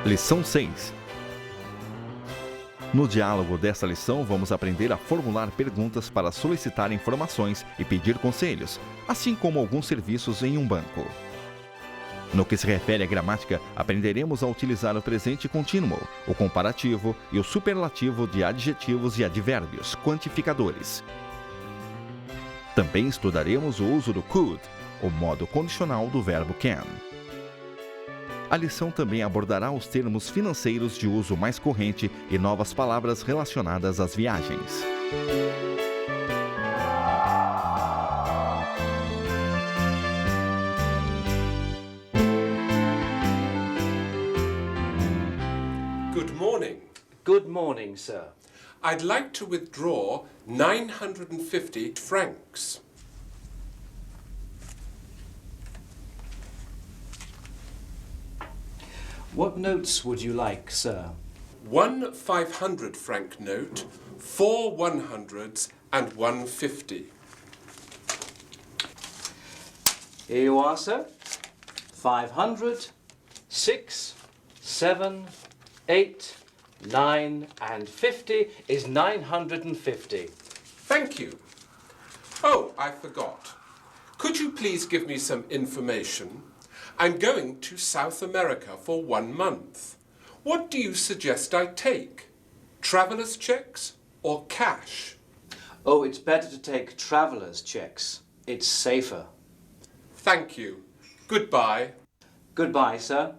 Lição 6. No diálogo desta lição, vamos aprender a formular perguntas para solicitar informações e pedir conselhos, assim como alguns serviços em um banco. No que se refere à gramática, aprenderemos a utilizar o presente contínuo, o comparativo e o superlativo de adjetivos e advérbios quantificadores. Também estudaremos o uso do could, o modo condicional do verbo can. A lição também abordará os termos financeiros de uso mais corrente e novas palavras relacionadas às viagens. Good morning. Good morning, sir. I'd like to withdraw 950 francs. What notes would you like, sir? One 500-franc note, 4 100s and 150. Here you are, sir. 500, 6, 7, 8, 9 and 50 is 950. Thank you. Oh, I forgot. Could you please give me some information? I'm going to South America for 1 month. What do you suggest I take? Traveller's checks or cash? Oh, it's better to take traveller's checks. It's safer. Thank you. Goodbye. Goodbye, sir.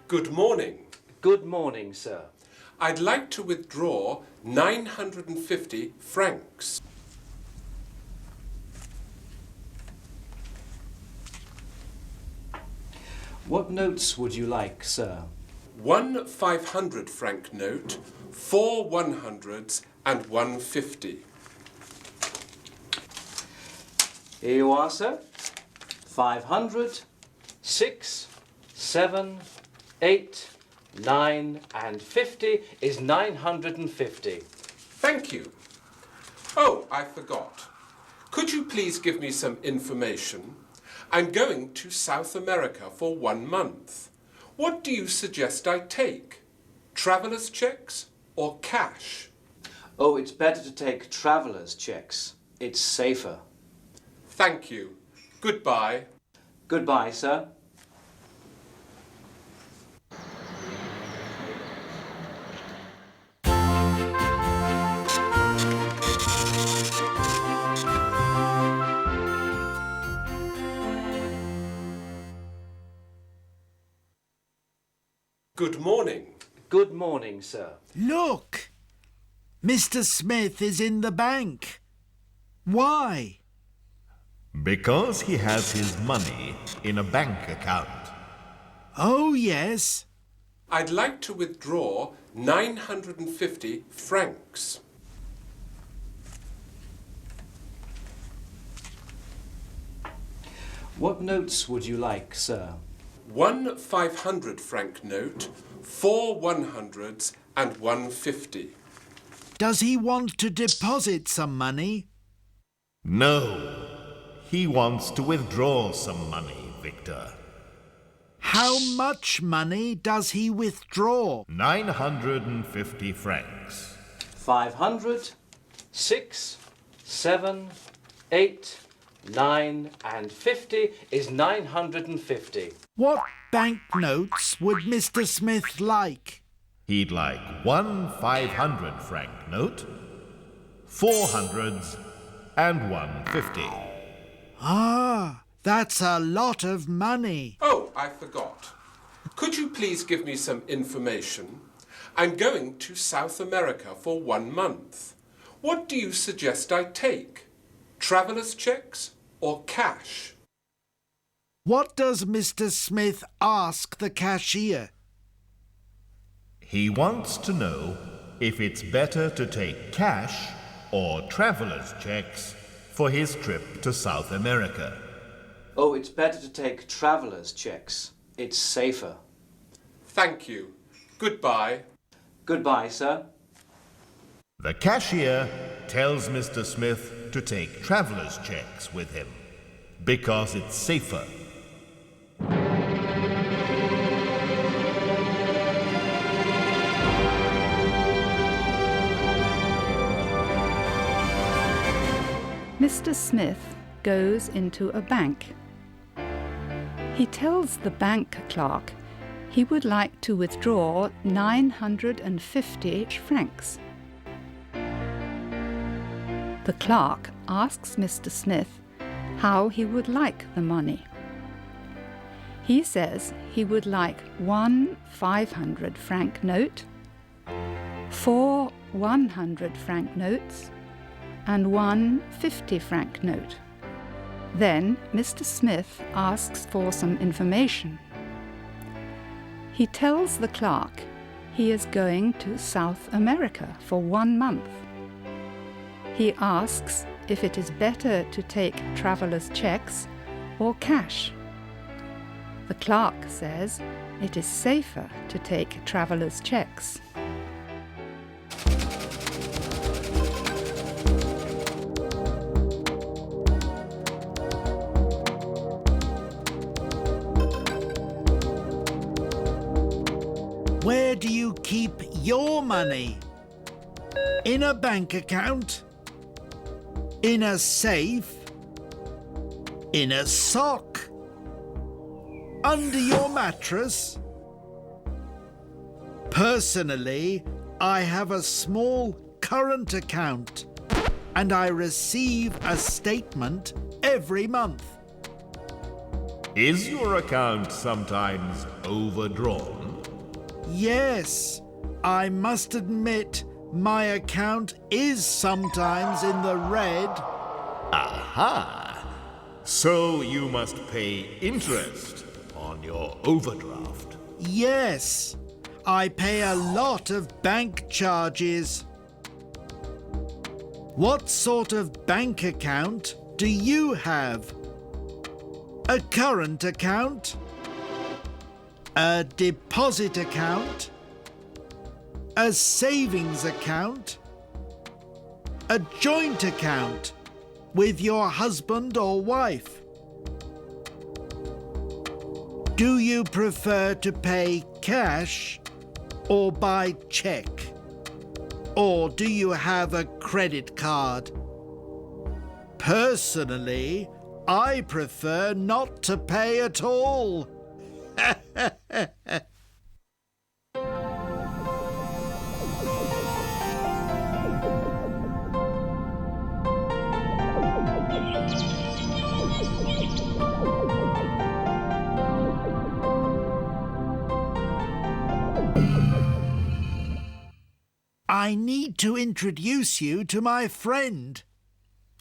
Good morning. Good morning, sir. I'd like to withdraw 950 francs. What notes would you like, sir? One 500-franc note, 4 100s and 150. Here you are, sir. 500, 6, 7, 8, 9 and 50 is 950. Thank you. Oh, I forgot. Could you please give me some information? I'm going to South America for 1 month. What do you suggest I take? Traveller's checks or cash? Oh, it's better to take traveller's checks. It's safer. Thank you. Goodbye. Goodbye, sir. Good morning. Good morning, sir. Look! Mr. Smith is in the bank. Why? Because he has his money in a bank account. Oh, yes. I'd like to withdraw 950 francs. What notes would you like, sir? One 500-franc note, 4 100s and 150. Does he want to deposit some money? No, he wants to withdraw some money, Victor. How much money does he withdraw? 950 francs. 500, 6, 7, 8, 9 and 50 is 950. What banknotes would Mr. Smith like? He'd like one 500-franc note, 400s and 150. Ah, that's a lot of money. Oh, I forgot. Could you please give me some information? I'm going to South America for 1 month. What do you suggest I take? Traveller's checks or cash? What does Mr. Smith ask the cashier? He wants to know if it's better to take cash or traveller's checks for his trip to South America. Oh, it's better to take traveller's checks. It's safer. Thank you. Goodbye. Goodbye, sir. The cashier tells Mr. Smith to take traveler's checks with him because it's safer. Mr. Smith goes into a bank. He tells the bank clerk he would like to withdraw 950 francs. The clerk asks Mr. Smith how he would like the money. He says he would like 1 500-franc note, 4 100-franc notes, and 1 50-franc note. Then Mr. Smith asks for some information. He tells the clerk he is going to South America for 1 month. He asks if it is better to take traveller's checks or cash. The clerk says it is safer to take traveller's checks. Where do you keep your money? In a bank account? In a safe? In a sock? Under your mattress? Personally, I have a small current account and I receive a statement every month. Is your account sometimes overdrawn? Yes, I must admit my account is sometimes in the red. Aha! So you must pay interest on your overdraft. Yes, I pay a lot of bank charges. What sort of bank account do you have? A current account? A deposit account? A savings account? A joint account with your husband or wife? Do you prefer to pay cash or by cheque? Or do you have a credit card? Personally, I prefer not to pay at all. I need to introduce you to my friend.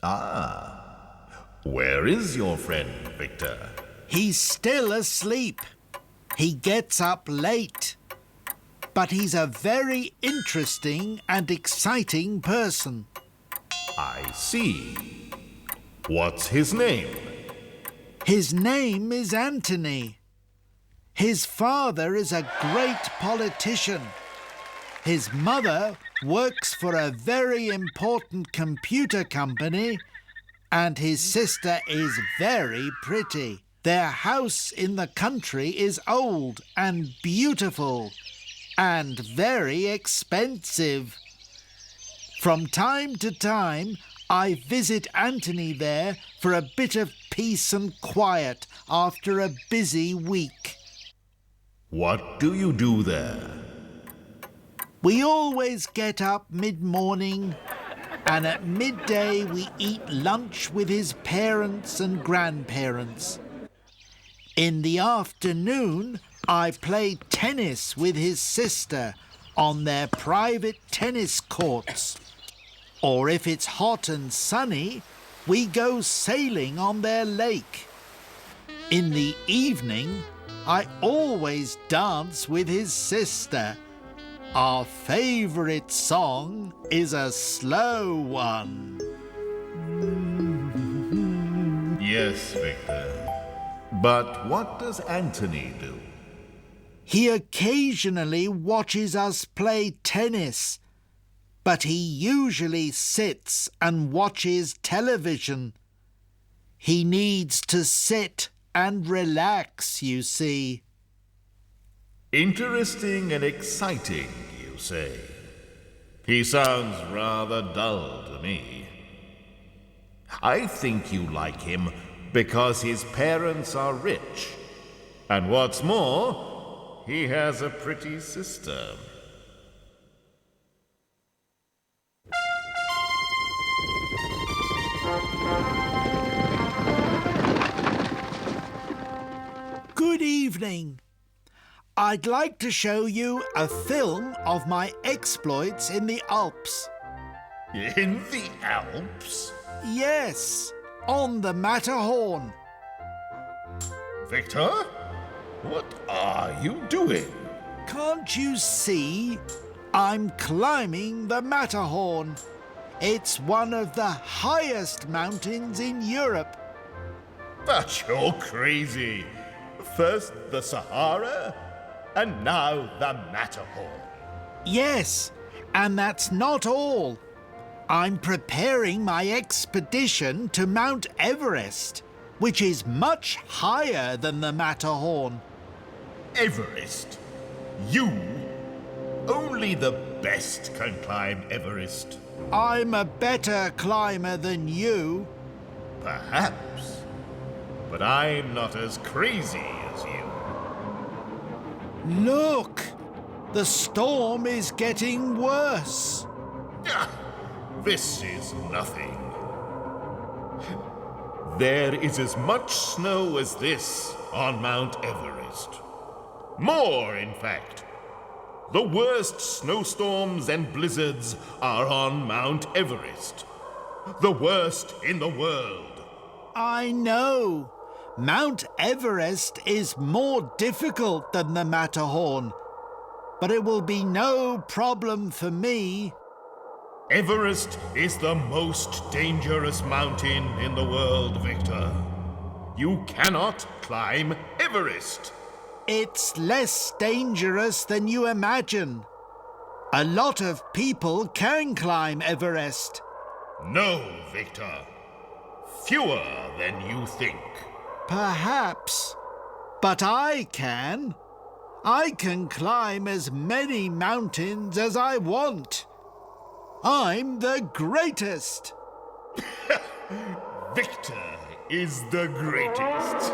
Ah, where is your friend, Victor? He's still asleep. He gets up late. But he's a very interesting and exciting person. I see. What's his name? His name is Anthony. His father is a great politician. His mother works for a very important computer company, and his sister is very pretty. Their house in the country is old and beautiful and very expensive. From time to time, I visit Anthony there for a bit of peace and quiet after a busy week. What do you do there? We always get up mid-morning, and at midday we eat lunch with his parents and grandparents. In the afternoon, I play tennis with his sister on their private tennis courts. Or if it's hot and sunny, we go sailing on their lake. In the evening, I always dance with his sister. Our favourite song is a slow one. Yes, Victor. But what does Anthony do? He occasionally watches us play tennis, but he usually sits and watches television. He needs to sit and relax, you see. Interesting and exciting, you say. He sounds rather dull to me. I think you like him because his parents are rich. And what's more, he has a pretty sister. Good evening. I'd like to show you a film of my exploits in the Alps. In the Alps? Yes, on the Matterhorn. Victor? What are you doing? Can't you see? I'm climbing the Matterhorn. It's one of the highest mountains in Europe. But you're crazy. First the Sahara, and now the Matterhorn. Yes, and that's not all. I'm preparing my expedition to Mount Everest, which is much higher than the Matterhorn. Everest? You? Only the best can climb Everest. I'm a better climber than you. Perhaps. But I'm not as crazy as you. Look! The storm is getting worse. This is nothing. There is as much snow as this on Mount Everest. More, in fact. The worst snowstorms and blizzards are on Mount Everest. The worst in the world. I know. Mount Everest is more difficult than the Matterhorn, but it will be no problem for me. Everest is the most dangerous mountain in the world, Victor. You cannot climb Everest. It's less dangerous than you imagine. A lot of people can climb Everest. No, Victor. Fewer than you think. Perhaps, but I can. I can climb as many mountains as I want. I'm the greatest. Victor is the greatest.